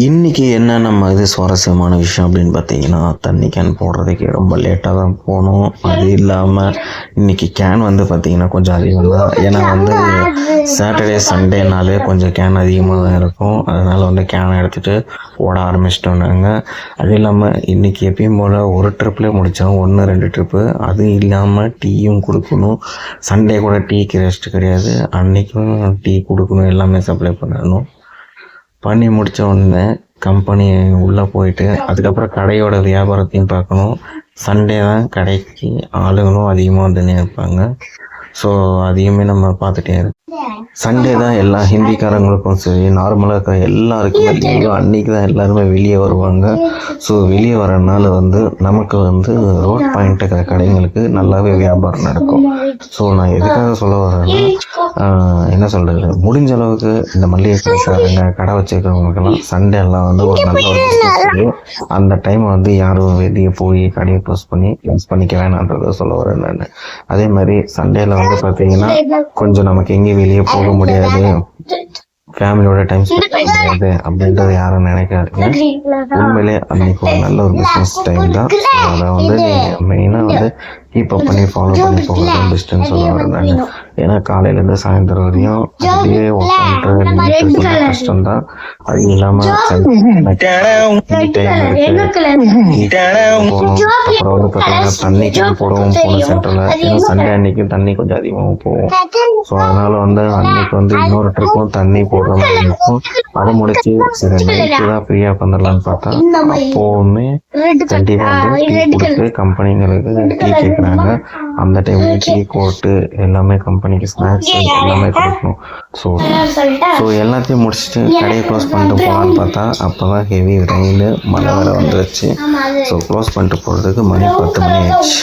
இன்றைக்கி என்ன நம்ம இது சுவாரஸ்யமான விஷயம் அப்படின்னு பார்த்தீங்கன்னா, தண்ணி கேன் போடுறதுக்கு ரொம்ப லேட்டாக தான் போனோம். அது இல்லாமல் இன்றைக்கி கேன் வந்து பார்த்திங்கன்னா கொஞ்சம் அதிகம் தான். ஏன்னா வந்து சாட்டர்டே சண்டேனாலே கொஞ்சம் கேன் அதிகமாக தான் இருக்கும். அதனால் வந்து கேனை எடுத்துகிட்டு ஓட ஆரம்பிச்சிட்டோம் நாங்கள். அது இல்லாமல் இன்றைக்கி எப்பயும் போல் ஒரு ட்ரிப்லேயே முடித்தோம், 1-2 ட்ரிப்பு. அது இல்லாமல் டீயும் கொடுக்கணும். சண்டே கூட டீக்கு ரெஸ்ட் கிடையாது, அன்றைக்கும் டீ கொடுக்கணும், எல்லாமே சப்ளை பண்ணணும். பண்ணி முடித்த உடனே கம்பெனி உள்ளே போயிட்டு அதுக்கப்புறம் கடையோட வியாபாரத்தையும் பார்க்கணும். சண்டே தான் கடைக்கு ஆளுங்களும் அதிகமாக வந்துன்னே இருப்பாங்க. ஸோ அதையுமே நம்ம பார்த்துட்டே இருக்கோம். சண்டே தான் எல்லா ஹிந்திக்காரங்களுக்கும் சரி, நார்மலாக இருக்க எல்லாருக்குமே லீவு. அன்றைக்கி தான் எல்லாருமே வெளியே வருவாங்க. ஸோ வெளியே வரனால வந்து நமக்கு வந்து ரோட் பாயிண்ட் இருக்கிற கடைங்களுக்கு நல்லாவே வியாபாரம் நடக்கும். ஸோ நான் எதுக்காக சொல்ல வரேன்னா, என்ன சொல்கிறது, முடிஞ்ச அளவுக்கு இந்த மளிகை கடைக்காரங்க, கடை வச்சுருக்கிறவங்களுக்கெல்லாம் சண்டேலாம் வந்து ஒரு நல்ல ஒரு பிஸ்னஸ். அந்த டைம் வந்து யாரும் வெளியே போய் கடையை க்ளோஸ் பண்ணிக்க வேணான்றதை சொல்ல வரேன் நான். அதே மாதிரி சண்டேல வந்து பார்த்தீங்கன்னா கொஞ்சம் நமக்கு எங்கேயும் வெளியே போக முடியாது, ஃபேமிலியோட டைம் ஸ்பெண்ட் பண்ண முடியாது அப்படின்றத யாரும் நினைக்காதீங்க. உண்மையிலே அன்றைக்கி ஒரு நல்ல ஒரு பிஸ்னஸ் டைம் தான். ஸோ அதை வந்து நீங்கள் மெயினாக வந்து கீப் அப் பண்ணி ஃபாலோ பண்ணி போகிறது பெஸ்ட்டுன்னு சொல்ல வரேன் நான். ஏன்னா காலையிலேருந்து சாயந்தரம் வரையும் அதுலேயே ஒர்க் பண்ணுறது கொஞ்சம் கஷ்டம்தான். அது இல்லாமல் டைம் இருக்குது போகணும். அப்புறம் வந்து பார்த்தீங்கன்னா தண்ணிக்கு போடவும் போகணும் சென்டரில். ஏன்னா சண்டே அன்றைக்கி தண்ணி கொஞ்சம் அதிகமாகவும் போகும். ஸோ அதனால் வந்து அன்றைக்கி வந்து இன்னொரு ட்ரிப்பும் தண்ணி போடுற மாதிரி இருக்கும். அதை முடிச்சு சரி நைட்டு தான் ஃப்ரீயாக பண்ணலான்னு பார்த்தா அப்போவுமே கண்டிப்பாக வந்து டீ கொடுத்து கம்பெனிங்களுக்கு டீ கேட்குறாங்க. அந்த டைம்ல டீ கோட்டு எல்லாமே கம்பெனிக்கு ஸ்நாக்ஸ் எல்லாமே கொடுக்கணும். ஸோ எல்லாத்தையும் முடிச்சுட்டு கடையை க்ளோஸ் பண்ணிட்டு போகலான்னு பார்த்தா அப்போ தான் ஹெவி ரெயின், மழை வேறு வந்துருச்சு. ஸோ க்ளோஸ் பண்ணிட்டு போகிறதுக்கு மணி 10 மணி ஆயிடுச்சு.